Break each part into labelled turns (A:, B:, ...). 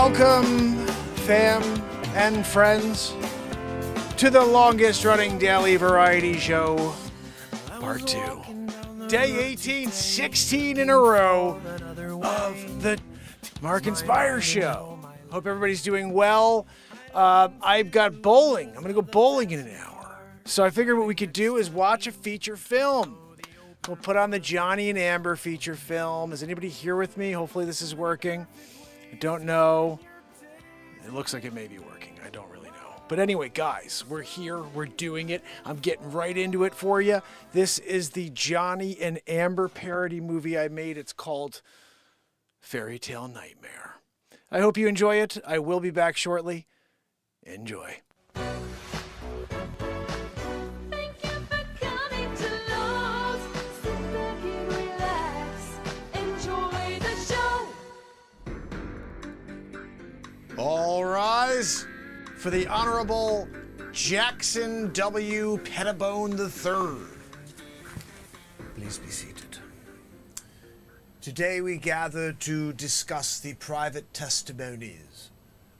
A: Welcome, fam and friends, to the longest running daily variety show, part 2. Day 1816 in a row of the Mark and Spire show. Hope everybody's doing well. I've got bowling. I'm going to go bowling in an hour. So I figured what we could do is watch a feature film. We'll put on the Johnny and Amber feature film. Is anybody here with me? Hopefully this is working. I don't know. It looks like it may be working. I don't really know. But anyway, guys, we're here. We're doing it. I'm getting right into it for you. This is the Johnny and Amber parody movie I made. It's called Fairytale Nightmare. I hope you enjoy it. I will be back shortly. Enjoy. All rise for the Honorable Jackson W. Pettibone III. Please be seated. Today we gather to discuss the private testimonies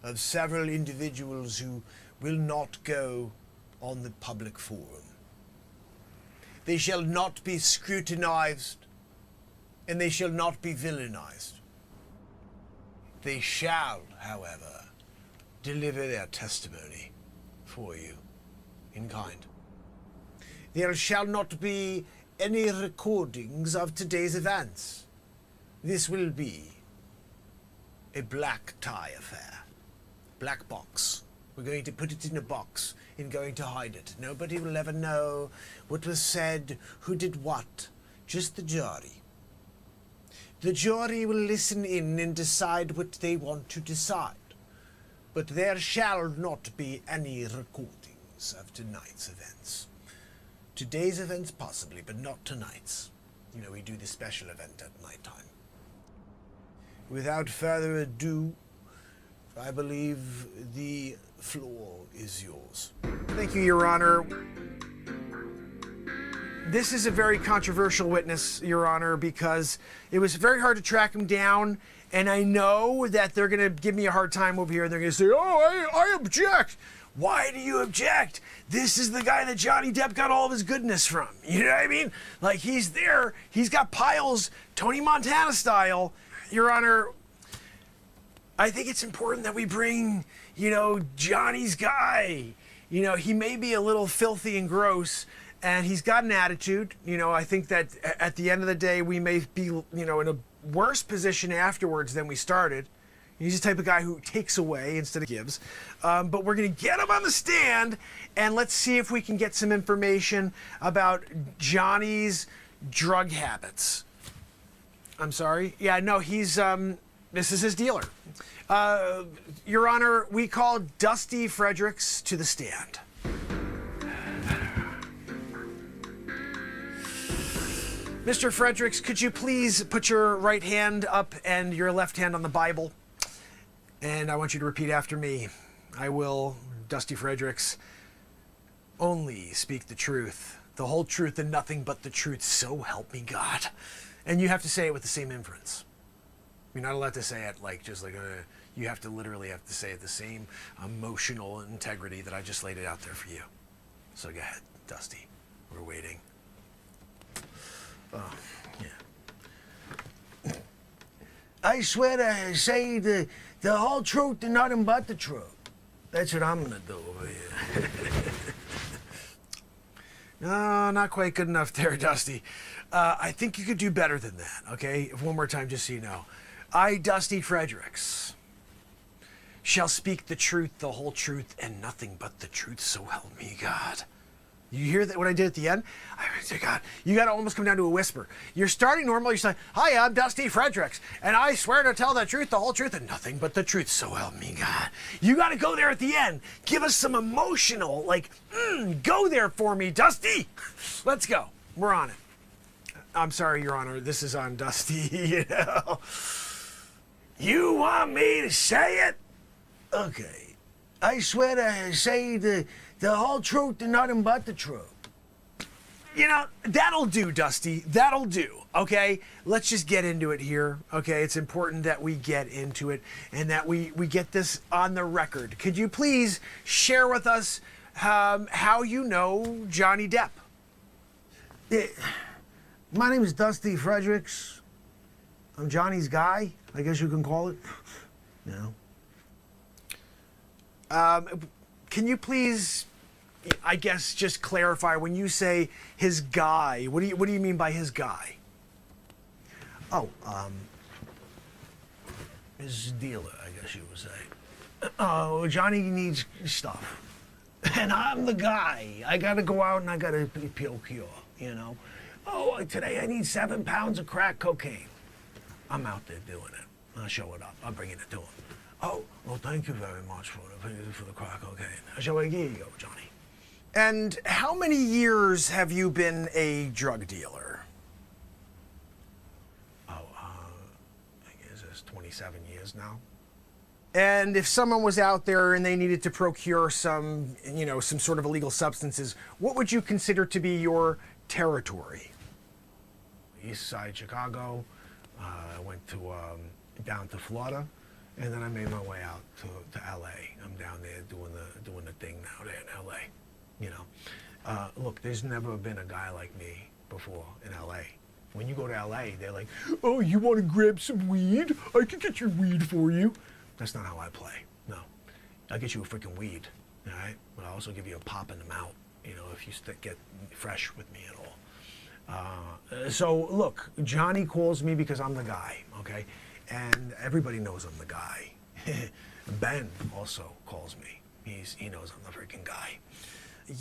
A: of several individuals who will not go on the public forum. They shall not be scrutinized, and they shall not be villainized. They shall, however, deliver their testimony for you in kind. There shall not be any recordings of today's events. This will be a black tie affair. Black box. We're going to put it in a box and going to hide it. Nobody will ever know what was said, who did what. Just the jury. The jury will listen in and decide what they want to decide. But there shall not be any recordings of tonight's events. Today's events possibly, but not tonight's. You know, we do the special event at nighttime. Without further ado, I believe the floor is yours. Thank you, Your Honor. This is a very controversial witness, Your Honor, because it was very hard to track him down, and I know that they're going to give me a hard time over here. They're going to say, oh, I object. Why do you object? This is the guy that Johnny Depp got all of his goodness from. You know what I mean? like, he's there. He's got piles, Tony Montana style. Your Honor, I think it's important that we bring, Johnny's guy. He may be a little filthy and gross, and he's got an attitude. I think that at the end of the day, we may be, in a worse position afterwards than we started. He's the type of guy who takes away instead of gives. But we're going to get him on the stand, and let's see if we can get some information about Johnny's drug habits. I'm sorry? Yeah, no, he's, this is his dealer. Your Honor, we call Dusty Fredericks to the stand. Mr. Fredericks, could you please put your right hand up and your left hand on the Bible? And I want you to repeat after me. I will, Dusty Fredericks, only speak the truth, the whole truth and nothing but the truth, so help me God. And you have to say it with the same inference. You're not allowed to say it you have to literally have to say it the same emotional integrity that I just laid it out there for you. So go ahead, Dusty. We're waiting. Oh, yeah. I swear to say the whole truth and nothing but the truth. That's what I'm gonna do over here. No, not quite good enough there, Dusty. I think you could do better than that, okay? One more time, just so you know. I, Dusty Fredericks, shall speak the truth, the whole truth, and nothing but the truth, so help me God. You hear that? What I did at the end? I mean, God, you got to almost come down to a whisper. You're starting normal. You're saying, "Hi, I'm Dusty Fredericks, and I swear to tell the truth, the whole truth, and nothing but the truth. So help me God." You got to go there at the end. Give us some emotional, go there for me, Dusty. Let's go. We're on it. I'm sorry, Your Honor. This is on Dusty. You want me to say it? Okay. I swear to say the whole truth and nothing but the truth. You know, that'll do, Dusty. That'll do. Okay, let's just get into it here. Okay, it's important that we get into it and that we get this on the record. Could you please share with us how you know Johnny Depp?
B: My name is Dusty Fredericks. I'm Johnny's guy, I guess you can call it. You know.
A: Can you please, I guess, just clarify when you say his guy? What do you mean by his guy?
B: Oh, his dealer, I guess you would say. Oh, Johnny needs stuff. And I'm the guy. I gotta go out and I gotta procure, you know. Oh, today I need 7 pounds of crack cocaine. I'm out there doing it. I'll show it up. I'll bring it to him. Oh, well, thank you very much for the crack cocaine. I shall, here you go, Johnny.
A: And how many years have you been a drug dealer?
B: Oh, I guess it's 27 years now.
A: And if someone was out there and they needed to procure some sort of illegal substances, what would you consider to be your territory?
B: East side Chicago. I went to down to Florida, and then I made my way out to L.A. I'm down there doing the thing now there in L.A. You know, look, there's never been a guy like me before in L.A. When you go to L.A., they're like, "Oh, you want to grab some weed? I can get your weed for you." That's not how I play. No, I'll get you a freaking weed, all right? But I'll also give you a pop in the mouth, you know, if you get fresh with me at all. So look, Johnny calls me because I'm the guy, okay? And everybody knows I'm the guy. Ben also calls me. He knows I'm the freaking guy.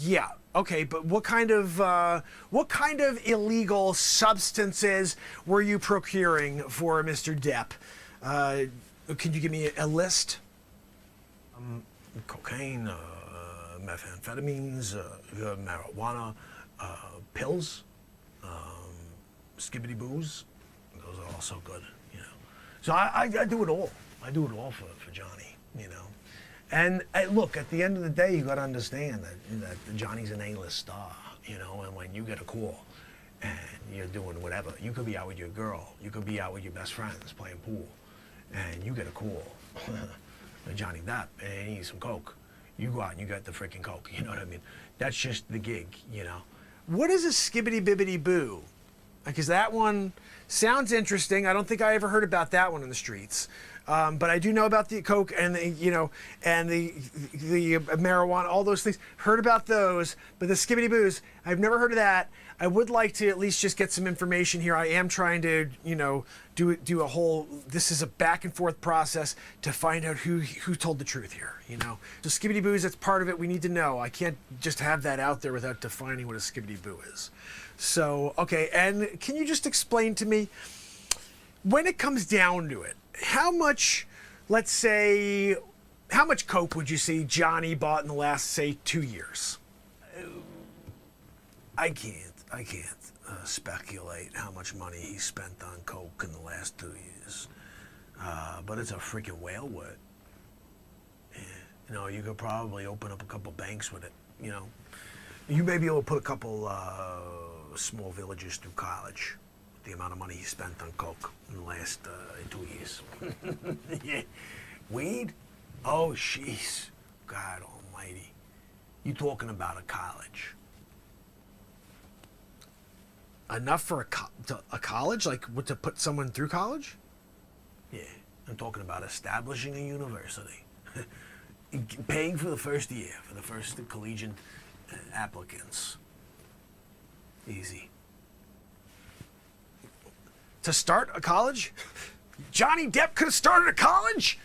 A: Yeah, okay, but what kind of illegal substances were you procuring for Mr. Depp? Can you give me a list?
B: Cocaine, methamphetamines, marijuana, pills, skibbity booze. Those are also good, you know. So I do it all. I do it all for Johnny, you know. And look, at the end of the day, you got to understand that Johnny's an A-list star, you know. And when you get a call and you're doing whatever, you could be out with your girl, you could be out with your best friends playing pool, and you get a call, Johnny Depp, and he needs some coke. You go out and you get the freaking coke. You know what I mean? That's just the gig, you know.
A: What is a skibbity bibbity boo? Because that one sounds interesting. I don't think I ever heard about that one in the streets. But I do know about the coke and the marijuana, all those things. Heard about those, but the skibbity boos, I've never heard of that. I would like to at least just get some information here. I am trying to, do a whole. This is a back and forth process to find out who told the truth here. So skibbity boos, that's part of it. We need to know. I can't just have that out there without defining what a skibbity boo is. So okay, and can you just explain to me, when it comes down to it, how much, let's say, how much coke would you say Johnny bought in the last, say, 2 years?
B: I can't speculate how much money he spent on coke in the last 2 years. But it's a freaking whale word. Yeah. You could probably open up a couple banks with it. You may be able to put a couple small villages through college. The amount of money he spent on coke in the last 2 years. Yeah. Weed? Oh, jeez. God almighty. You talking about a college.
A: Enough for a college? Like, to put someone through college?
B: Yeah. I'm talking about establishing a university. Paying for the first year, for the first collegiate applicants. Easy.
A: To start a college? Johnny Depp could have started a college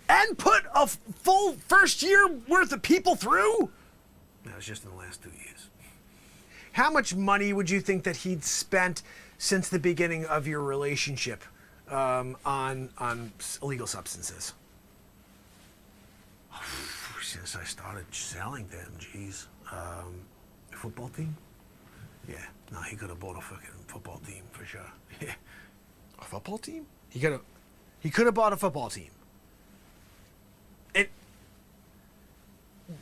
A: and put a full first year worth of people through?
B: That was just in the last 2 years.
A: How much money would you think that he'd spent since the beginning of your relationship on illegal substances?
B: Since I started selling them, geez. Football team? Yeah. No, he could have bought a fucking football team for sure. Yeah.
A: A football team? He could have bought a football team.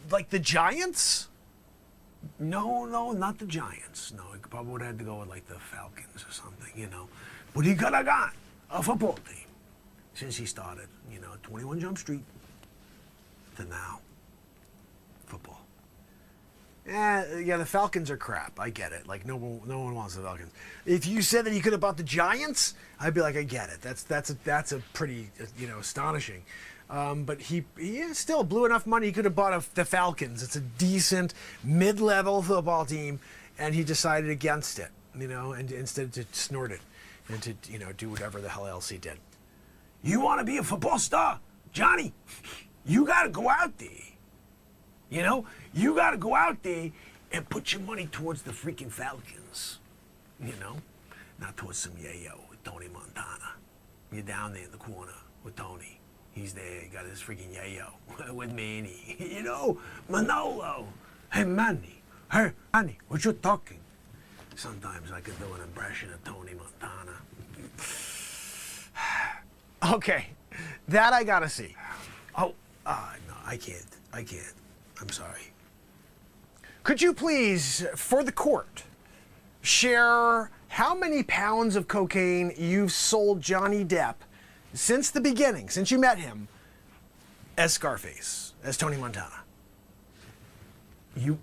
A: Like the Giants?
B: No, not the Giants. No, he probably would have had to go with like the Falcons or something, you know. But he could have got a football team since he started, you know, 21 Jump Street to now. Football.
A: Yeah, the Falcons are crap. I get it. Like no one wants the Falcons. If you said that he could have bought the Giants, I'd be like, I get it. That's a pretty astonishing. But he still blew enough money. He could have bought the Falcons. It's a decent mid-level football team, and he decided against it. And instead to snort it and to do whatever the hell else he did.
B: You want to be a football star, Johnny? You got to go out there. You got to go out there and put your money towards the freaking Falcons. Not towards some yayo with Tony Montana. You're down there in the corner with Tony. He's there, he got his freaking yayo with Manny. Manolo. Hey, Manny, what you talking? Sometimes I could do an impression of Tony Montana.
A: Okay, that I gotta see.
B: No, I can't. I'm sorry.
A: Could you please, for the court, share how many pounds of cocaine you've sold Johnny Depp since the beginning, since you met him, as Scarface, as Tony Montana?
B: You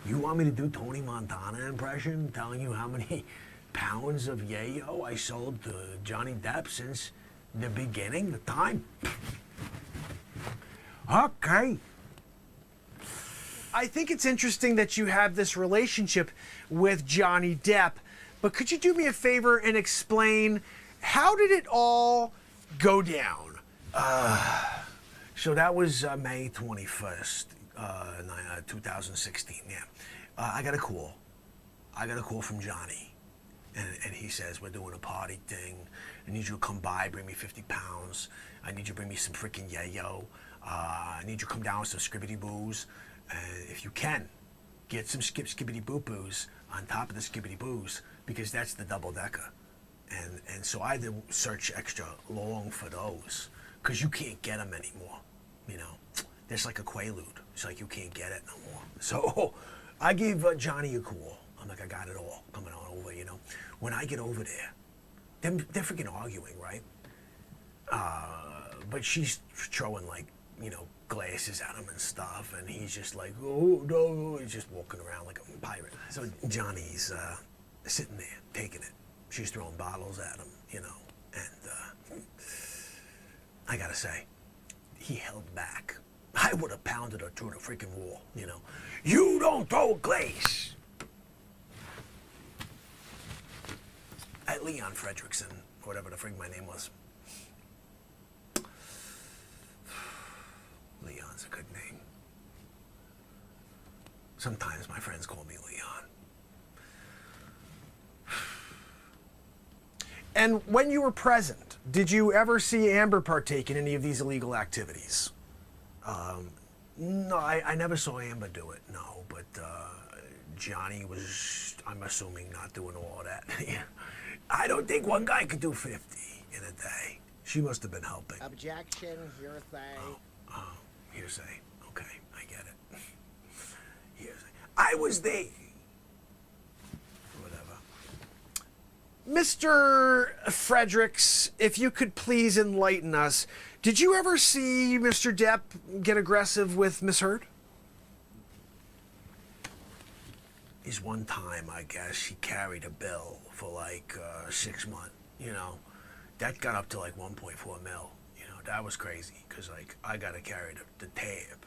B: want me to do Tony Montana impression, telling you how many pounds of yayo I sold to Johnny Depp since the beginning, the time? Okay.
A: I think it's interesting that you have this relationship with Johnny Depp, but could you do me a favor and explain how did it all go down?
B: So that was May 21st, 2016, yeah. I got a call. From Johnny. And he says, we're doing a party thing. I need you to come by, bring me 50 pounds. I need you to bring me some freaking yayo. I need you to come down with some skibbity boos. If you can, get some skibbity boo boos on top of the skibbity boos, because that's the double decker. And so I had to search extra long for those, because you can't get them anymore. There's like a quaalude. It's like you can't get it no more. So I gave Johnny a call. I'm like, I got it all coming on over, When I get over there, they're freaking arguing, right? But she's throwing like, glasses at him and stuff, and he's just like, oh no, he's just walking around like a pirate. So Johnny's sitting there taking it. She's throwing bottles at him, and I gotta say, he held back. I would have pounded her through the freaking wall, You don't throw glass. At Leon Fredrickson, whatever the frig my name was. Leon's a good name. Sometimes my friends call me Leon.
A: And when you were present, did you ever see Amber partake in any of these illegal activities?
B: No, I never saw Amber do it, no. But Johnny was, I'm assuming, not doing all of that. I don't think one guy could do 50 in a day. She must have been helping.
C: Objection, hearsay.
B: Oh, hearsay. Okay, I get it. Hearsay. I was there. Whatever.
A: Mr. Fredericks, if you could please enlighten us, did you ever see Mr. Depp get aggressive with Miss Heard?
B: Is one time, I guess, she carried a bill for like 6 months, That got up to like 1.4 mil. That was crazy, because like I gotta carry the tab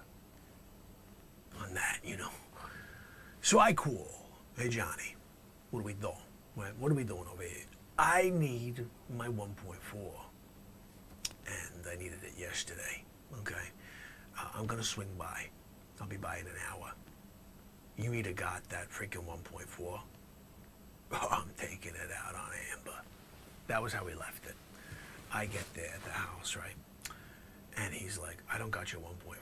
B: on that, So I call, hey Johnny, what are we doing? What are we doing over here? I need my 1.4, and I needed it yesterday. Okay, I'm gonna swing by. I'll be by in an hour. You either got that freaking 1.4, or I'm taking it out on Amber. That was how we left it. I get there at the house, right? And he's like, I don't got your 1.4.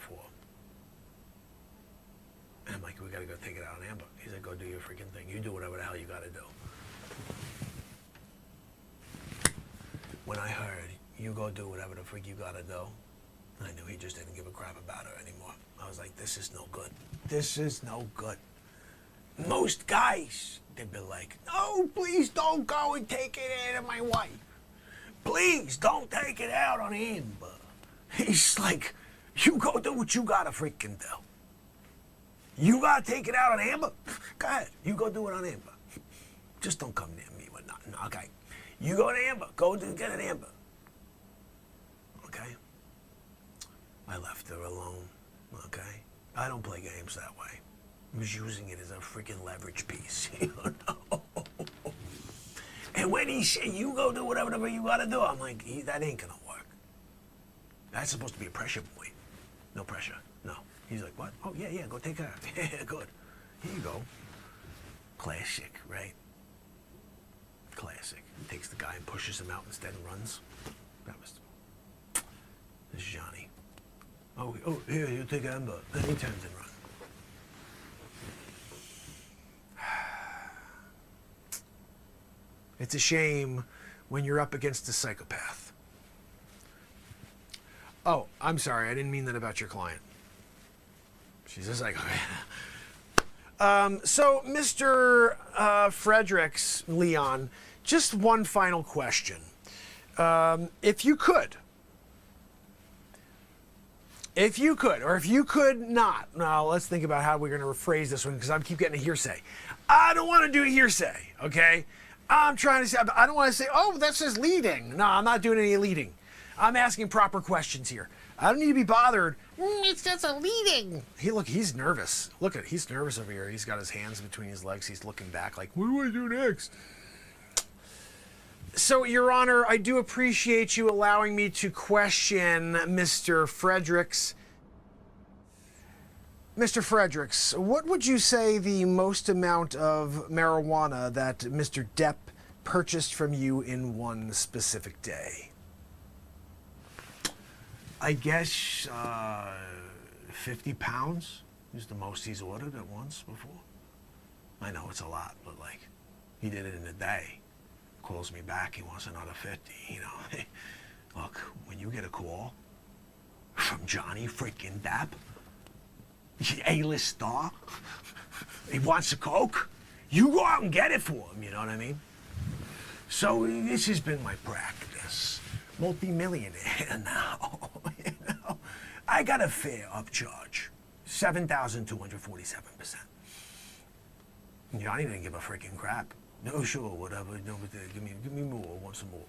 B: And I'm like, we gotta go take it out on Amber. He's like, go do your freaking thing. You do whatever the hell you gotta do. When I heard, you go do whatever the freak you gotta do, I knew he just didn't give a crap about her anymore. I was like, this is no good. This is no good. most guys, they'd be like, no, please don't go and take it out of my wife. Please don't take it out on Amber. He's like, you go do what you gotta freaking do. You gotta take it out on Amber? Go ahead, you go do it on Amber. Just don't come near me with nothing, okay? You go to Amber, go get an Amber. Okay? I left her alone, okay? I don't play games that way. I was using it as a freaking leverage piece, you know? And when he said, you go do whatever you gotta do, I'm like, that ain't gonna work. That's supposed to be a pressure point. No pressure, no. He's like, what? Oh, yeah, go take her. Yeah, good. Here you go. Classic, right? Classic. He takes the guy and pushes him out instead and runs. That was... This is Johnny. Oh, here, you take Amber. Then he turns and runs. It's a shame when you're up against a psychopath. Oh, I'm sorry. I didn't mean that about your client. She's a psychopath. So, Mr. Fredericks, Leon, just one final question. If you could, or if you could not, now let's think about how we're going to rephrase this one because I keep getting a hearsay. I don't want to do a hearsay, okay? I'm trying to say, I don't want to say, oh, that's just leading. No, I'm not doing any leading. I'm asking proper questions here. I don't need to be bothered. It's just a leading. He's nervous. He's nervous over here. He's got his hands between his legs. He's looking back like, what do I do next? So, Your Honor, I do appreciate you allowing me to question Mr. Fredericks. Mr. Fredericks, what would you say the most amount of marijuana that Mr. Depp purchased from you in one specific day? I guess 50 pounds is the most he's ordered at once before. I know it's a lot, but like, he did it in a day. Calls me back, he wants another 50, you know. Look, when you get a call from Johnny freaking Depp, A-list star, he wants a Coke, you go out and get it for him, you know what I mean? So this has been my practice. Multi-millionaire now, you know? I got a fair upcharge, 7,247%. Johnny didn't give a freaking crap. No, sure, whatever, no, but give me more, want some more.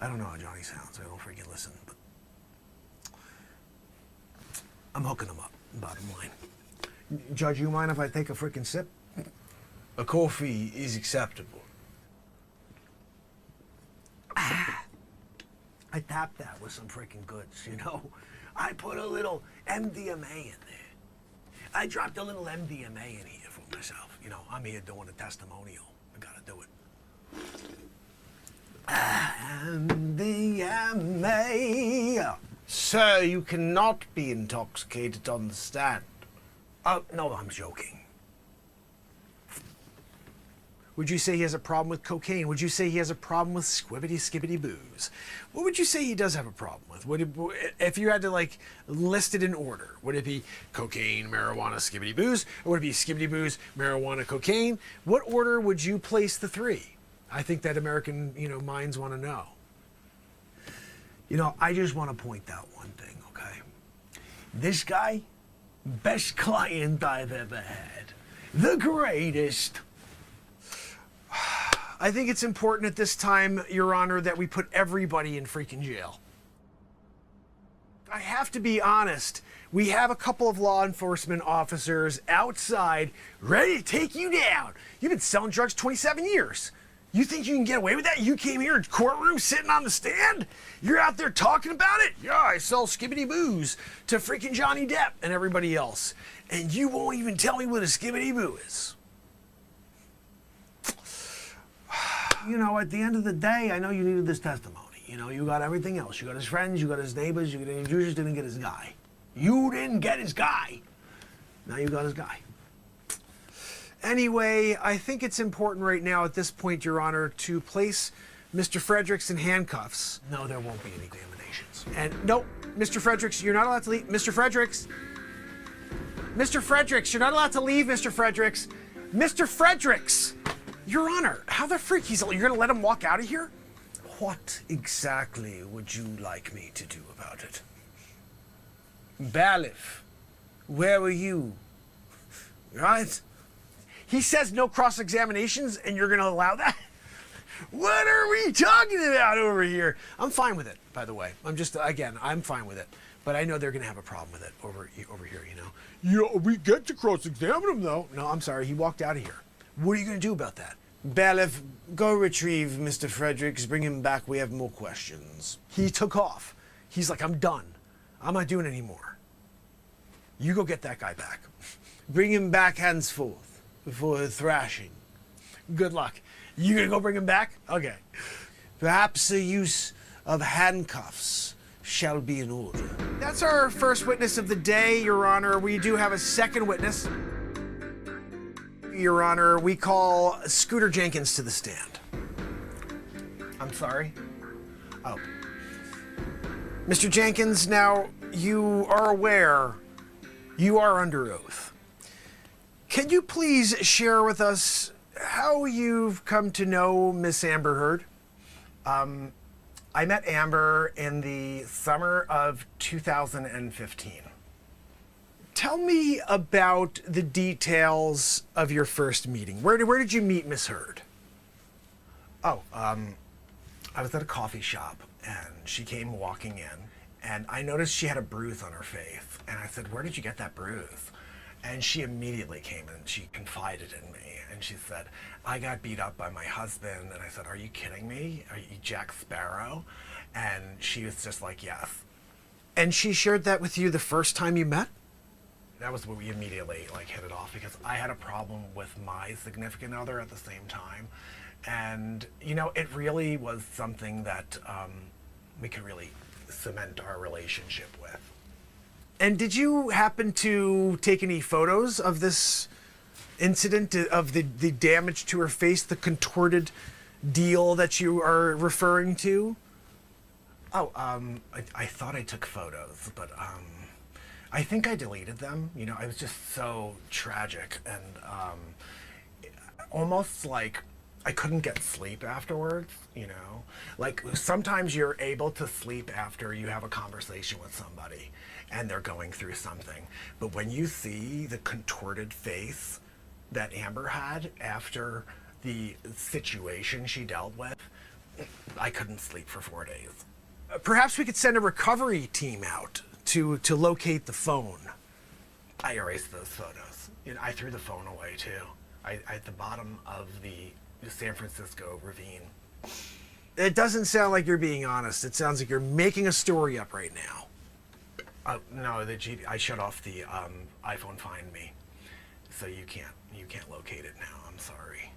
B: I don't know how Johnny sounds, I don't freaking listen, but I'm hooking him up, bottom line. Judge, you mind if I take a freaking sip?
A: A coffee is acceptable.
B: I tapped that with some freaking goods, you know? I put a little MDMA in there. I dropped a little MDMA in here for myself. You know, I'm here doing a testimonial. I gotta do it. MDMA.
A: Sir, you cannot be intoxicated on the stand.
B: Oh, no, I'm joking.
A: Would you say he has a problem with cocaine? Would you say he has a problem with skibbity booze? What would you say he does have a problem with? If you had to like list it in order, would it be cocaine, marijuana, skibbity booze? Or would it be skibbity booze, marijuana, cocaine? What order would you place the three? I think that American, minds want to know.
B: I just want to point out one thing, okay? This guy, best client I've ever had. The greatest.
A: I think it's important at this time, Your Honor, that we put everybody in freaking jail. I have to be honest. We have a couple of law enforcement officers outside ready to take you down. You've been selling drugs 27 years. You think you can get away with that? You came here in courtroom sitting on the stand? You're out there talking about it? Yeah, I sell skibbity booze to freaking Johnny Depp and everybody else. And you won't even tell me what a skibbity boo is.
B: At the end of the day, I know you needed this testimony. You got everything else. You got his friends, you got his neighbors, you just didn't get his guy. You didn't get his guy. Now you got his guy.
A: Anyway, I think it's important right now at this point, Your Honor, to place Mr. Fredericks in handcuffs.
B: No, there won't be any examinations.
A: And no, Mr. Fredericks, you're not allowed to leave. Mr. Fredericks. Mr. Fredericks, you're not allowed to leave, Mr. Fredericks.
C: Mr. Fredericks! Your Honor, how the freak? You're gonna let him walk out of here?
A: What exactly would you like me to do about it? Bailiff, where were you? Right?
C: He says no cross-examinations, and you're gonna allow that? What are we talking about over here? I'm fine with it, by the way. I'm fine with it. But I know they're gonna have a problem with it over here, you know? Yeah, we get to cross-examine him, though. No, I'm sorry, he walked out of here. What are you gonna do about that?
A: Bailiff, go retrieve Mr. Fredericks, bring him back, we have more questions.
C: He took off. He's like, I'm done. I'm not doing it anymore. You go get that guy back.
A: Bring him back henceforth, for thrashing.
C: Good luck. You gonna go bring him back? Okay.
A: Perhaps the use of handcuffs shall be in order.
C: That's our first witness of the day, Your Honor. We do have a second witness. Your Honor, we call Scooter Jenkins to the stand.
B: I'm sorry? Oh.
C: Mr. Jenkins, now you are aware you are under oath. Can you please share with us how you've come to know Miss Amber Heard?
B: I met Amber in the summer of 2015.
C: Tell me about the details of your first meeting. Where did you meet Miss Heard?
B: Oh, I was at a coffee shop and she came walking in and I noticed she had a bruise on her face. And I said, where did you get that bruise? And she immediately came and she confided in me. And she said, I got beat up by my husband. And I said, are you kidding me? Are you Jack Sparrow? And she was just like, yes.
C: And she shared that with you the first time you met?
B: That was when we immediately hit it off because I had a problem with my significant other at the same time. And, you know, it really was something that we could really cement our relationship with.
C: And did you happen to take any photos of this incident, of the damage to her face, the contorted deal that you are referring to?
B: Oh, I thought I took photos, but I think I deleted them. You know, I was just so tragic and almost like I couldn't get sleep afterwards, you know? Like sometimes you're able to sleep after you have a conversation with somebody and they're going through something. But when you see the contorted face that Amber had after the situation she dealt with, I couldn't sleep for 4 days.
C: Perhaps we could send a recovery team out to locate the phone.
B: I erased those photos. You know, I threw the phone away too. At the bottom of the San Francisco ravine.
C: It doesn't sound like you're being honest. It sounds like you're making a story up right now.
B: No, I shut off the iPhone Find Me, so you can't locate it now. I'm sorry.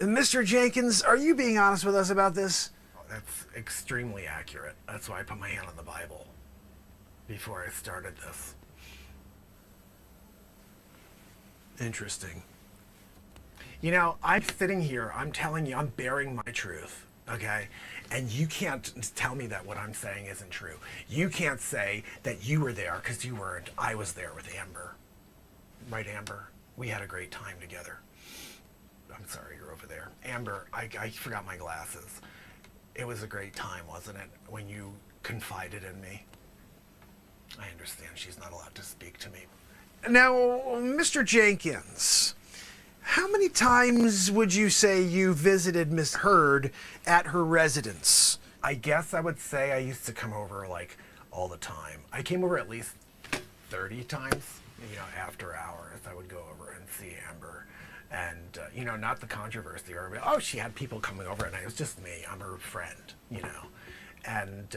C: Mr. Jenkins, are you being honest with us about this?
B: That's extremely accurate. That's why I put my hand on the Bible before I started this.
C: Interesting.
B: You know, I'm sitting here, I'm telling you, I'm bearing my truth, okay? And you can't tell me that what I'm saying isn't true. You can't say that you were there because you weren't. I was there with Amber. Right, Amber? We had a great time together. I'm sorry, you're over there. Amber, I forgot my glasses. It was a great time, wasn't it, when you confided in me? I understand she's not allowed to speak to me.
C: Now, Mr. Jenkins, how many times would you say you visited Miss Heard at her residence?
B: I guess I would say I used to come over like all the time. I came over at least 30 times, you know, after hours. I would go over and see Amber. And, you know, not the controversy or, oh, she had people coming over and it was just me. I'm her friend, you know. And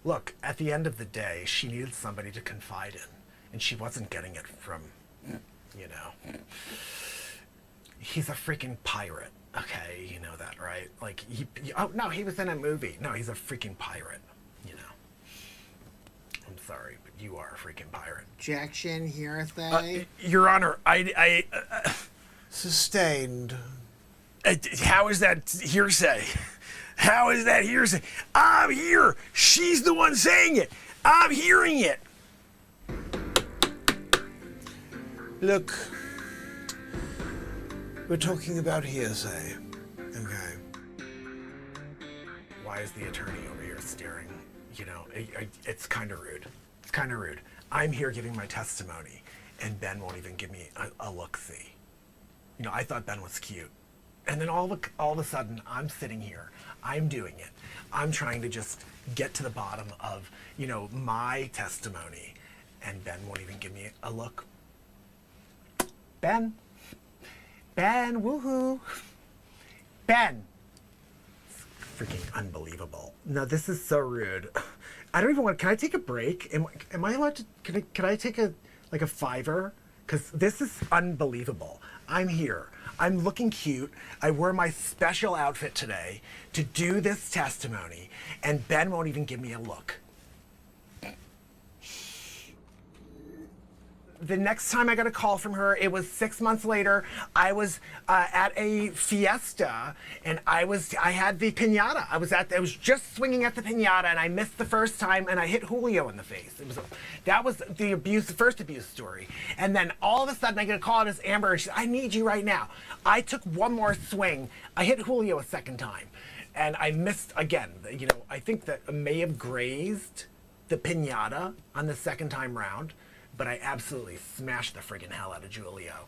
B: look, at the end of the day, she needed somebody to confide in. And she wasn't getting it from, you know. He's a freaking pirate, okay? You know that, right? Like, oh, no, he was in a movie. No, he's a freaking pirate, you know. I'm sorry, but you are a freaking pirate.
D: Objection, hearsay.
C: Your Honor,
A: Sustained.
C: How is that hearsay? How is that hearsay? I'm here. She's the one saying it. I'm hearing it.
A: Look, we're talking about hearsay, okay?
C: Why is the attorney over here staring? You know, it's kind of rude. It's kind of rude. I'm here giving my testimony, and Ben won't even give me a look-see. You know, I thought Ben was cute. And then all of a sudden, I'm sitting here. I'm doing it. I'm trying to just get to the bottom of, you know, my testimony, and Ben won't even give me a look. Ben, woohoo. Ben. It's freaking unbelievable. No, this is so rude. I don't even want, can I take a break? Am I allowed to, can I take a $5? Because this is unbelievable. I'm here. I'm looking cute. I wore my special outfit today to do this testimony, and Ben won't even give me a look. The next time I got a call from her, it was 6 months later. I was at a fiesta, and I had the piñata. I was just swinging at the piñata, and I missed the first time, and I hit Julio in the face. That was the first abuse story. And then all of a sudden, I get a call, and it's Amber, and she said, I need you right now. I took one more swing. I hit Julio a second time, and I missed again. You know, I think that I may have grazed the piñata on the second time round, but I absolutely smashed the friggin' hell out of Julio.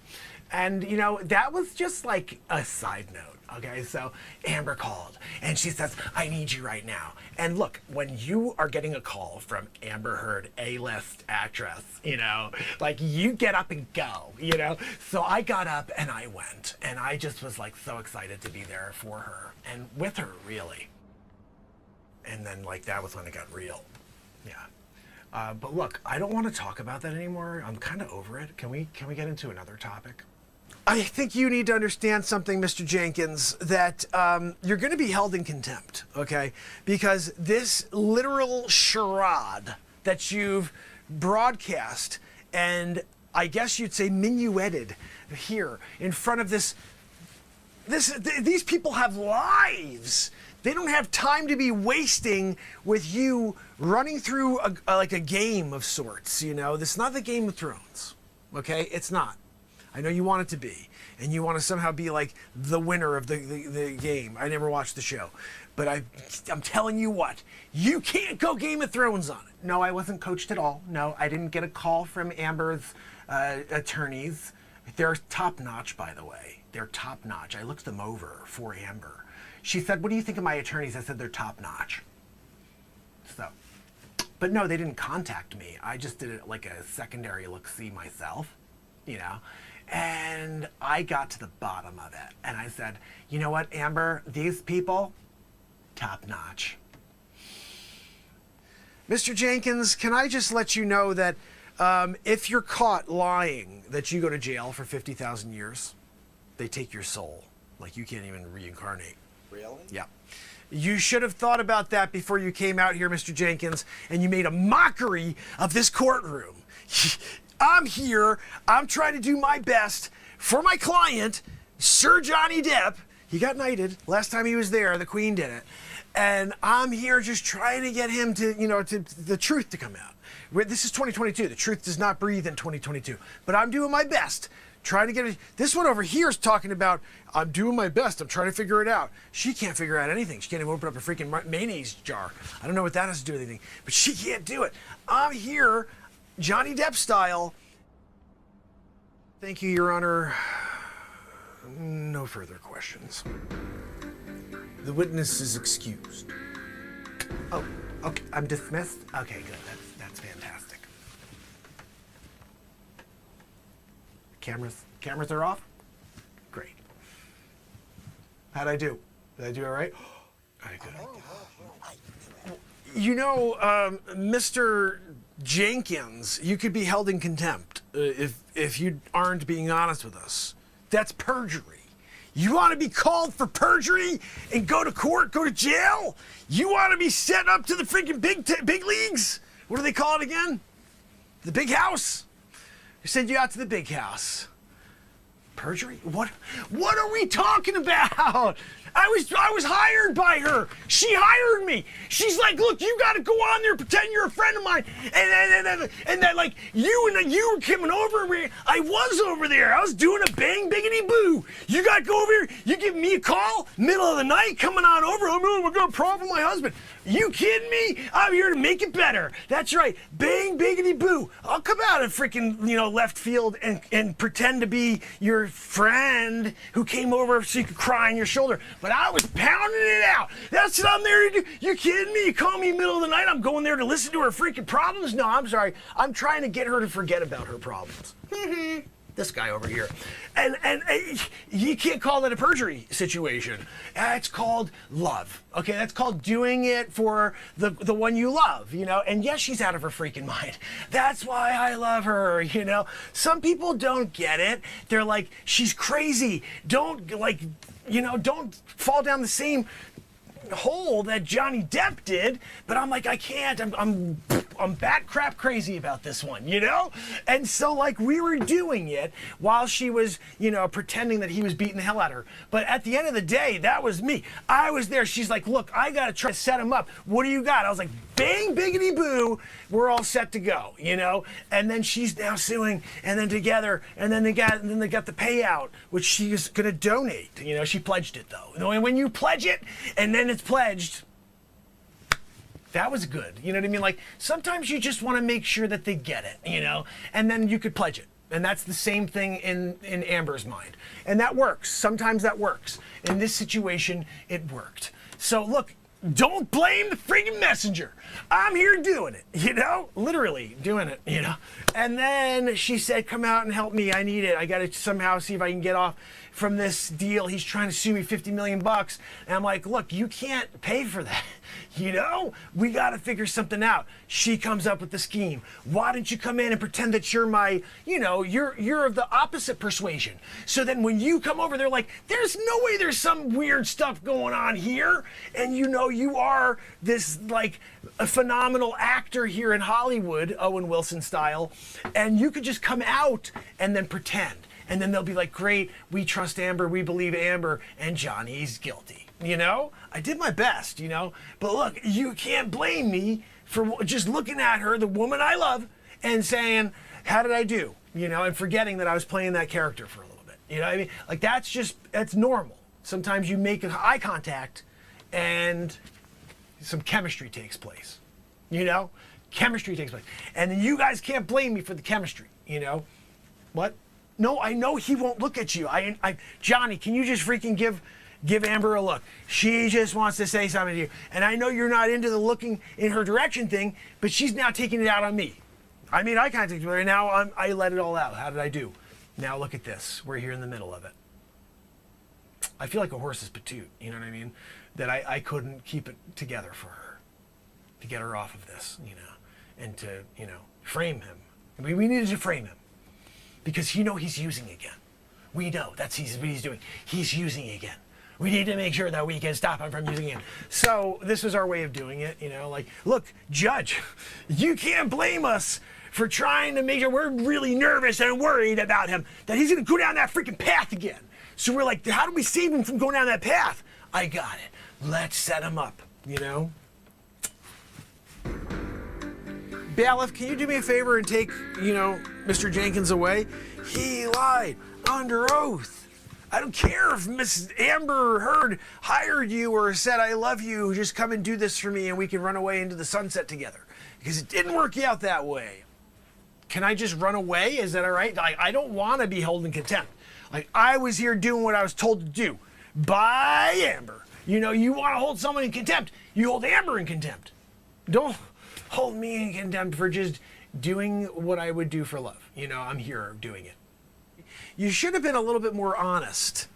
C: And, you know, that was just like a side note, okay? So Amber called, and she says, I need you right now. And look, when you are getting a call from Amber Heard, A-list actress, you know, like, you get up and go, you know? So I got up and I went, and I just was like so excited to be there for her and with her, really. And then, like, that was when it got real, yeah. But look, I don't want to talk about that anymore. I'm kind of over it. Can we get into another topic?
A: I think you need to understand something, Mr. Jenkins, that you're going to be held in contempt, okay? Because this literal charade that you've broadcast and I guess you'd say minueted here in front of these people have lives. They don't have time to be wasting with you running through a game of sorts, you know? This is not the Game of Thrones, okay? It's not. I know you want it to be, and you want to somehow be like the winner of the game. I never watched the show, but I'm telling you what, you can't go Game of Thrones on it.
C: No, I wasn't coached at all. No, I didn't get a call from Amber's attorneys. They're top-notch, by the way. They're top-notch. I looked them over for Amber. She said, what do you think of my attorneys? I said, they're top-notch. So, but no, they didn't contact me. I just did it like a secondary look-see myself, you know? And I got to the bottom of it. And I said, you know what, Amber, these people, top-notch.
A: Mr. Jenkins, can I just let you know that if you're caught lying, that you go to jail for 50,000 years? They take your soul. Like, you can't even reincarnate.
E: Really?
A: Yeah. You should have thought about that before you came out here, Mr. Jenkins, and you made a mockery of this courtroom. I'm here. I'm trying to do my best for my client, Sir Johnny Depp. He got knighted last time he was there. The Queen did it. And I'm here just trying to get him to, you know, to the truth to come out. This is 2022. The truth does not breathe in 2022. But I'm doing my best. Trying to get it. This one over here is talking about, I'm doing my best. I'm trying to figure it out. She can't figure out anything. She can't even open up a freaking mayonnaise jar. I don't know what that has to do with anything, but she can't do it. I'm here, Johnny Depp style. Thank you, Your Honor. No further questions. The witness is excused.
C: Oh, okay. I'm dismissed? Okay, good. That's fantastic. Cameras are off? Great. How'd I do? Did I do all right? All right, good.
A: You know, Mr. Jenkins, you could be held in contempt if you aren't being honest with us. That's perjury. You want to be called for perjury and go to court, go to jail? You want to be sent up to the freaking big leagues? What do they call it again? The big house? They send you out to the big house.
C: Perjury? What are we talking about? I was hired by her. She hired me. She's like, look, you got to go on there, pretend you're a friend of mine, and that like you were coming over. I was over there. I was doing a bang biggity boo. You got to go over here. You give me a call, middle of the night, coming on over. Oh, I got a problem with my husband. You kidding me? I'm here to make it better. That's right. Bang biggity boo. I'll come out of freaking left field and pretend to be your friend who came over so you could cry on your shoulder. But I was pounding it out. That's what I'm there to do. You kidding me? You call me middle of the night, I'm going there to listen to her freaking problems? No, I'm sorry. I'm trying to get her to forget about her problems. This guy over here. And you can't call that a perjury situation. It's called love. Okay, that's called doing it for the one you love, And yes, she's out of her freaking mind. That's why I love her, Some people don't get it. They're like, she's crazy. Don't fall down the same hole that Johnny Depp did, but I'm like, I can't. I'm bat crap crazy about this one, And so like we were doing it while she was, pretending that he was beating the hell out of her. But at the end of the day, that was me. I was there. She's like, look, I gotta try to set him up. What do you got? I was like, bang biggity boo, we're all set to go, And then she's now suing, and then together, and then they got the payout, which she is gonna donate. She pledged it though. And when you pledge it, and then it's pledged, that was good. You know what I mean? Like sometimes you just want to make sure that they get it, and then you could pledge it. And that's the same thing in Amber's mind. And that works. Sometimes that works. In this situation, it worked. So look, don't blame the freaking messenger. I'm here doing it, literally doing it, And then she said, come out and help me. I need it. I got to somehow see if I can get off from this deal. He's trying to sue me $50 million. And I'm like, look, you can't pay for that. We got to figure something out. She comes up with the scheme. Why don't you come in and pretend that you're my, you're of the opposite persuasion. So then when you come over, they're like, there's no way there's some weird stuff going on here. And you are this like a phenomenal actor here in Hollywood, Owen Wilson style. And you could just come out and then pretend. And then they'll be like, great, we trust Amber, we believe Amber, and Johnny's guilty. I did my best, But look, you can't blame me for just looking at her, the woman I love, and saying, how did I do? And forgetting that I was playing that character for a little bit. You know what I mean? Like that's normal. Sometimes you make eye contact and some chemistry takes place. Chemistry takes place. And then you guys can't blame me for the chemistry, What? No, I know he won't look at you. Johnny, can you just freaking give Amber a look? She just wants to say something to you. And I know you're not into the looking in her direction thing, but she's now taking it out on me. I mean, I contacted her, and now I let it all out. How did I do? Now look at this. We're here in the middle of it. I feel like a horse's patoot, you know what I mean? That I couldn't keep it together for her, to get her off of this, and to, frame him. I mean, we needed to frame him. Because he's using again. We know what he's doing. He's using again. We need to make sure that we can stop him from using it. So this was our way of doing it, like, look, judge, you can't blame us for trying to make sure we're really nervous and worried about him, that he's gonna go down that freaking path again. So we're like, how do we save him from going down that path? I got it. Let's set him up, Bailiff, can you do me a favor and take, Mr. Jenkins away? He lied under oath. I don't care if Miss Amber Heard hired you or said, I love you, just come and do this for me and we can run away into the sunset together. Because it didn't work out that way. Can I just run away? Is that all right? I don't want to be held in contempt. Like, I was here doing what I was told to do by Amber. You want to hold someone in contempt, you hold Amber in contempt. Don't hold me in contempt for just doing what I would do for love. I'm here doing it. You should have been a little bit more honest.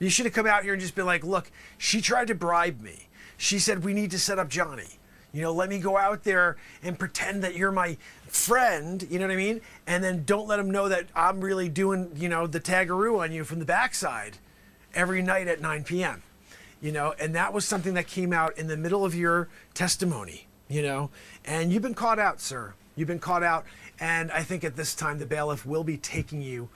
C: You should have come out here and just been like, look, she tried to bribe me. She said, we need to set up Johnny. Let me go out there and pretend that you're my friend, you know what I mean? And then don't let him know that I'm really doing, the tagaroo on you from the backside every night at 9 p.m. And that was something that came out in the middle of your testimony. And you've been caught out, sir. You've been caught out. And I think at this time, the bailiff will be taking you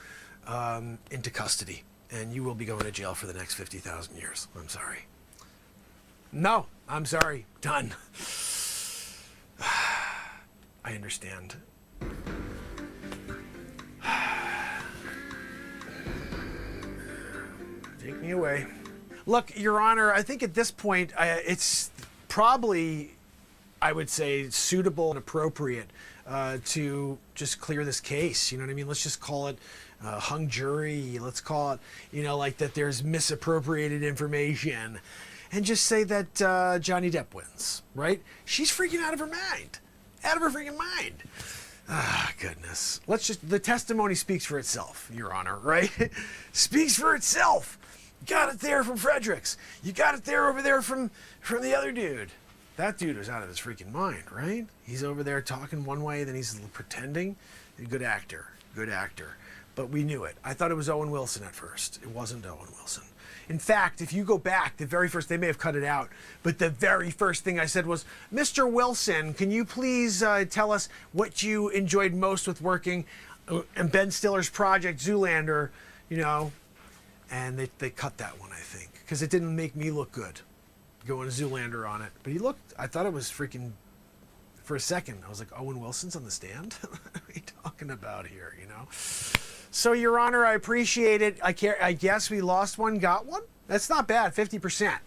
C: into custody, and you will be going to jail for the next 50,000 years. I'm sorry. No, I'm sorry. Done. I understand. Take me away. Look, Your Honor, I think at this point, it's probably, I would say, suitable and appropriate to just clear this case. You know what I mean? Let's just call it hung jury. Let's call it, like that there's misappropriated information. And just say that Johnny Depp wins, right? She's freaking out of her mind. Out of her freaking mind. Ah, goodness. The testimony speaks for itself, Your Honor, right? Speaks for itself. Got it there from Fredericks. You got it there over there from the other dude. That dude was out of his freaking mind, right? He's over there talking one way, then he's pretending. Good actor. Good actor. But we knew it. I thought it was Owen Wilson at first. It wasn't Owen Wilson. In fact, if you go back, the very first, they may have cut it out, but the very first thing I said was, Mr. Wilson, can you please tell us what you enjoyed most with working in Ben Stiller's project, Zoolander, and they cut that one, I think, because it didn't make me look good going Zoolander on it. But I thought it was freaking, for a second, I was like, Owen Wilson's on the stand? What are we talking about here, So, Your Honor, I appreciate it. I guess we lost one, got one? That's not bad, 50%.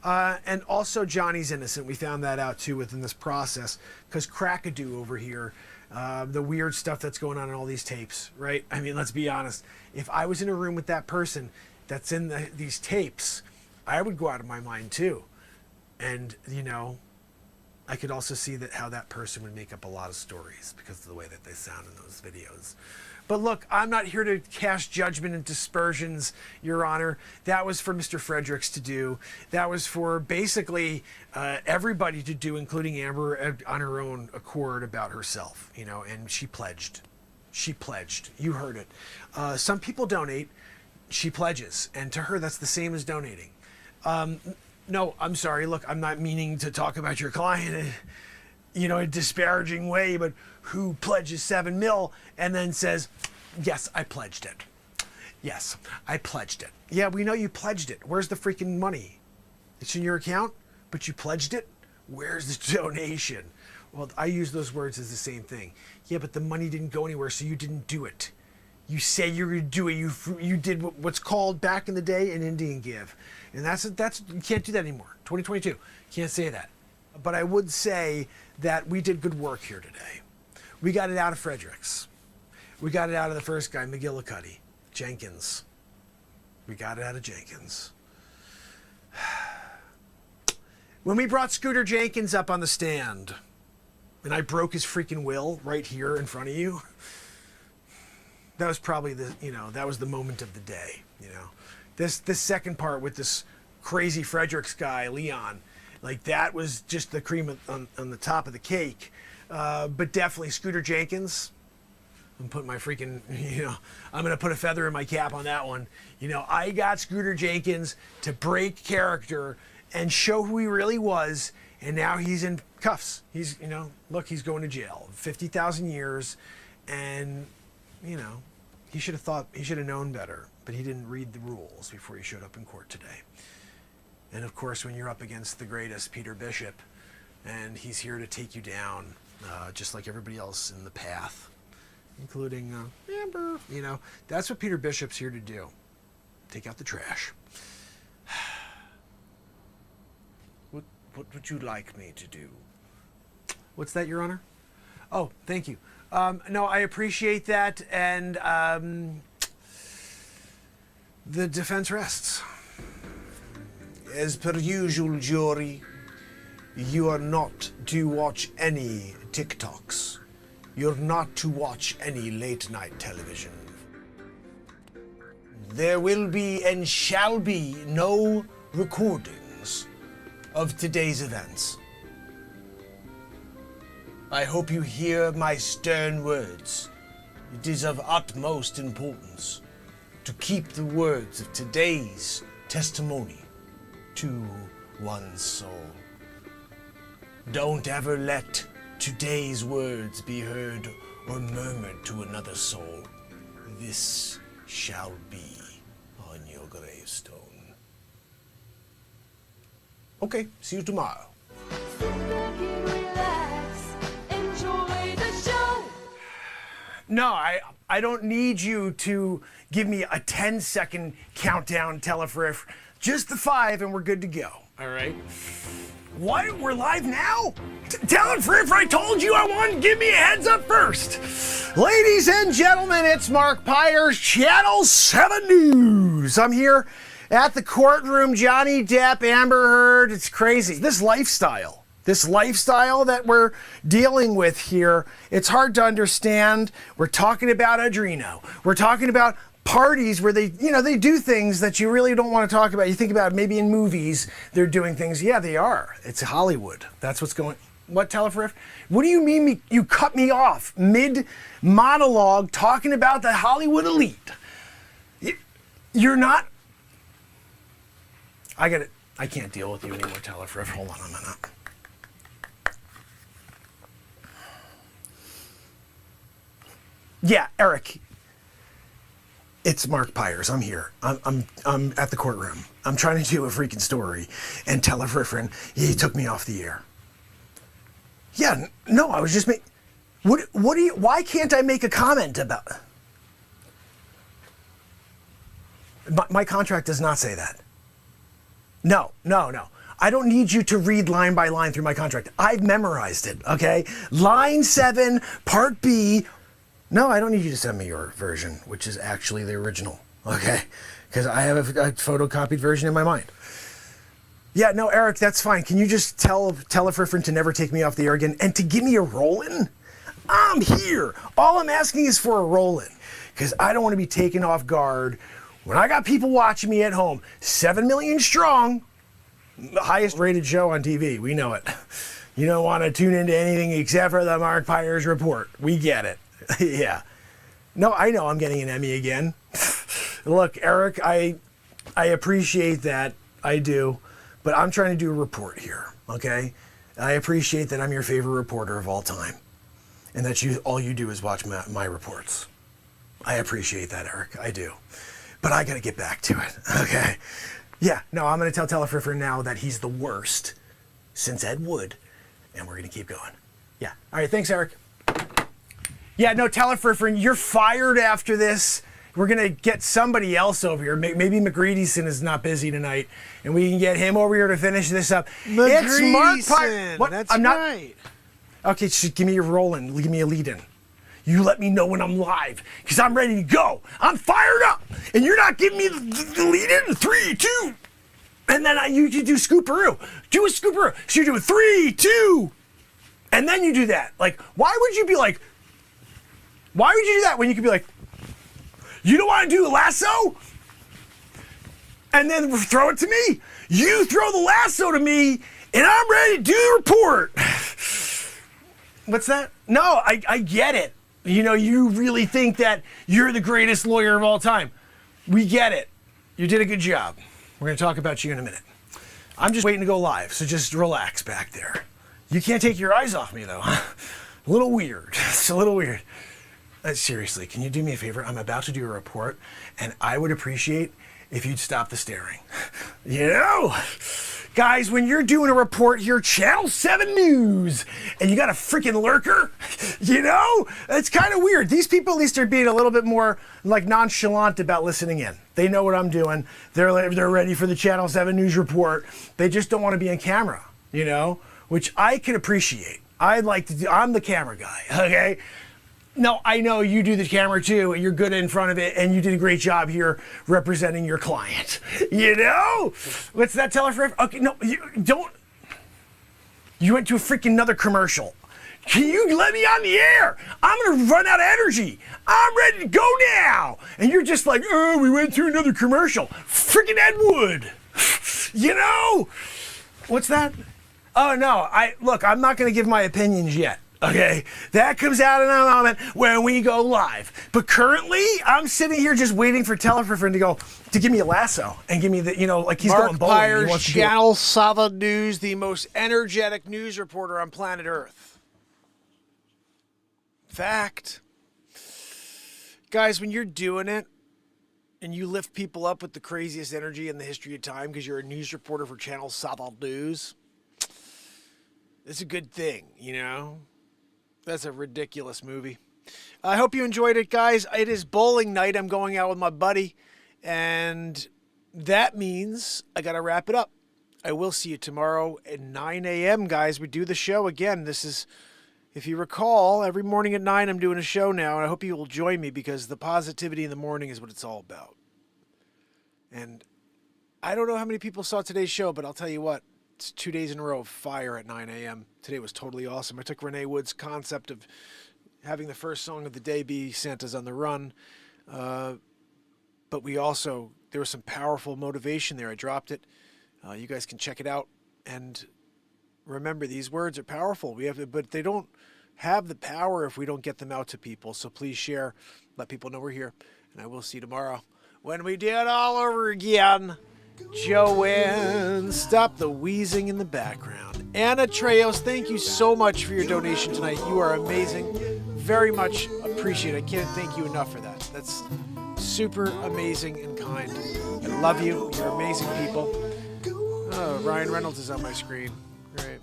C: And also, Johnny's innocent. We found that out, too, within this process. Because Crackadoo over here, the weird stuff that's going on in all these tapes, right? I mean, let's be honest. If I was in a room with that person that's in these tapes, I would go out of my mind, too. And, I could also see how that person would make up a lot of stories because of the way that they sound in those videos. But look, I'm not here to cast judgment and dispersions, Your Honor. That was for Mr. Fredericks to do. That was for basically everybody to do, including Amber on her own accord about herself, and she pledged. She pledged. You heard it. Some people donate. She pledges. And to her, that's the same as donating. No, I'm sorry. Look, I'm not meaning to talk about your client in a disparaging way, but who pledges $7 million and then says, yes, I pledged it. Yes, I pledged it. Yeah, we know you pledged it. Where's the freaking money? It's in your account, but you pledged it? Where's the donation? Well, I use those words as the same thing. Yeah, but the money didn't go anywhere, so you didn't do it. You say you're going to do it. You did what's called back in the day an Indian give. And that's you can't do that anymore. 2022, can't say that. But I would say that we did good work here today. We got it out of Fredericks. We got it out of the first guy, McGillicuddy, Jenkins. We got it out of Jenkins. When we brought Scooter Jenkins up on the stand, and I broke his freaking will right here in front of you, that was probably that was the moment of the day, This second part with this crazy Fredericks guy, Leon, like that was just the cream on the top of the cake. But definitely Scooter Jenkins, I'm putting my freaking, I'm going to put a feather in my cap on that one. I got Scooter Jenkins to break character and show who he really was. And now he's in cuffs. He's, look, he's going to jail. 50,000 years. And, he should have known better. But he didn't read the rules before he showed up in court today. And of course, when you're up against the greatest, Peter Bishop, and he's here to take you down, just like everybody else in the path, including Amber, that's what Peter Bishop's here to do. Take out the trash.
A: What would you like me to do?
C: What's that, Your Honor? Oh, thank you. No, I appreciate that, and the defense rests.
A: As per usual, jury, you are not to watch any TikToks. You're not to watch any late-night television. There will be and shall be no recordings of today's events. I hope you hear my stern words. It is of utmost importance to keep the words of today's testimony to one's soul. Don't ever let today's words be heard or murmured to another soul. This shall be on your gravestone. Okay, see you tomorrow.
C: No, I don't need you to give me a 10-second countdown, Telefriff. Just the 5 and we're good to go. All right? What? We're live now? Telefriff, I told you I wanted to give me a heads up first. Ladies and gentlemen, it's Mark Pires, Channel 7 News. I'm here at the courtroom. Johnny Depp, Amber Heard. It's crazy. This lifestyle that we're dealing with here, it's hard to understand. We're talking about Adreno. We're talking about parties where they do things that you really don't want to talk about. You think about maybe in movies, they're doing things. Yeah, they are. It's Hollywood. That's what's going. What, Telefriff? What do you mean you cut me off mid-monologue talking about the Hollywood elite? You're not... I can't deal with you anymore, Telefriff. Hold on a minute. Yeah, Eric. It's Mark Pires. I'm here. I'm at the courtroom. I'm trying to do a freaking story, and Telefriff, he took me off the air. Yeah, no, I was just making. What do you? Why can't I make a comment about? My contract does not say that. No. I don't need you to read line by line through my contract. I've memorized it. Okay, line 7, part B. No, I don't need you to send me your version, which is actually the original, okay? Because I have a photocopied version in my mind. Yeah, no, Eric, that's fine. Can you just tell Telefriff to never take me off the air again and to give me a roll-in? I'm here. All I'm asking is for a roll-in because I don't want to be taken off guard when I got people watching me at home. 7 million strong, the highest rated show on TV. We know it. You don't want to tune into anything except for the Mark Pires Report. We get it. Yeah. No, I know I'm getting an Emmy again. Look, Eric, I appreciate that. I do. But I'm trying to do a report here, okay? I appreciate that I'm your favorite reporter of all time. And that all you do is watch my reports. I appreciate that, Eric. I do. But I got to get back to it, okay? Yeah, no, I'm going to tell Telefriff now that he's the worst since Ed Wood. And we're going to keep going. Yeah. All right, thanks, Eric. Yeah, no, Telefriff, you're fired after this. We're going to get somebody else over here. Maybe McGreedyson is not busy tonight, and we can get him over here to finish this up. It's Mark Pires. What?
D: That's
C: I'm not...
D: right.
C: Okay, just give me your roll-in. Give me a lead-in. You let me know when I'm live, because I'm ready to go. I'm fired up, and you're not giving me the lead-in. 3, 2, and then you do Scooperoo. Do a Scooperoo. So you do a 3, 2, and then you do that. Like, why would you be like... Why would you do that when you could be like, you don't want to do a lasso? And then throw it to me? You throw the lasso to me, and I'm ready to do the report. What's that? No, I get it. You know, you really think that you're the greatest lawyer of all time. We get it. You did a good job. We're going to talk about you in a minute. I'm just waiting to go live, so just relax back there. You can't take your eyes off me, though. A little weird. It's a little weird. Seriously, can you do me a favor? I'm about to do a report, and I would appreciate if you'd stop the staring. You know? Guys, when you're doing a report here, Channel 7 News, and you got a freaking lurker, you know? It's kind of weird. These people at least are being a little bit more like nonchalant about listening in. They know what I'm doing. They're ready for the Channel 7 News report. They just don't want to be on camera, you know? Which I can appreciate. I'd like to do, I'm the camera guy, okay? No, I know you do the camera too, and you're good in front of it, and you did a great job here representing your client. You know? What's that, Telefriff? Okay, no, you don't. You went to a freaking another commercial. Can you let me on the air? I'm gonna run out of energy. I'm ready to go now. And you're just like, oh, we went to another commercial. Freaking Ed Wood. You know? What's that? Oh no, look, I'm not gonna give my opinions yet. Okay, that comes out in a moment when we go live. But currently, I'm sitting here just waiting for Telefriff to give me a lasso and give me the, like he's
D: Mark
C: going bowling.
D: Pires,
C: He wants to
D: Channel 7 News, the most energetic news reporter on planet Earth. Fact. Guys, when you're doing it,
C: and you lift people up with the craziest energy in the history of time because you're a news reporter for Channel 7 News, it's a good thing, you know? That's a ridiculous movie. I hope you enjoyed it, guys. It is bowling night. I'm going out with my buddy, and that means I got to wrap it up. I will see you tomorrow at 9 a.m., guys. We do the show again. This is, if you recall, every morning at 9 I'm doing a show now, and I hope you will join me because the positivity in the morning is what it's all about. And I don't know how many people saw today's show, but I'll tell you what, it's 2 days in a row of fire at 9 a.m. Today was totally awesome. I took Renee Wood's concept of having the first song of the day be Santa's on the Run. But we also, there was some powerful motivation there. I dropped it. You guys can check it out. And remember, these words are powerful. But they don't have the power if we don't get them out to people. So please share. Let people know we're here. And I will see you tomorrow when we do it all over again. Joanne, stop the wheezing in the background. Anna Treos, thank you so much for your donation tonight. You are amazing. Very much appreciate it. I can't thank you enough for that. That's super amazing and kind. I love you. You're amazing people. Oh, Ryan Reynolds is on my screen. Great.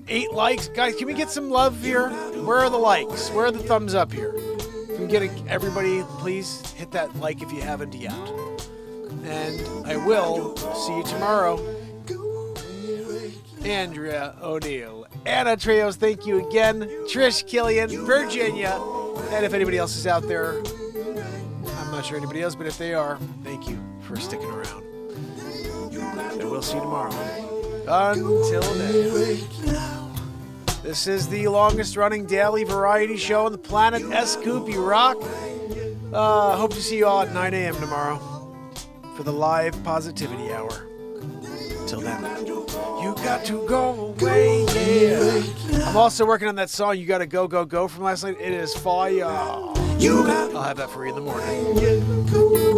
C: 8 likes. Guys, can we get some love here? Where are the likes? Where are the thumbs up here? Can we get everybody, please hit that like if you haven't yet. And I will see you tomorrow. Andrea O'Neill, Anna Treos, thank you again. Trish Killian, Virginia. And if anybody else is out there, I'm not sure anybody else, but if they are, thank you for sticking around. And we'll see you tomorrow. Until then, this is the longest running daily variety show on the planet, Scoopy Rock. Hope to see you all at 9 a.m. tomorrow for the live positivity hour. Till then, you got to go away, yeah. I'm also working on that song, You Gotta Go, Go, Go from last night. It is fire. I'll have that for you in the morning.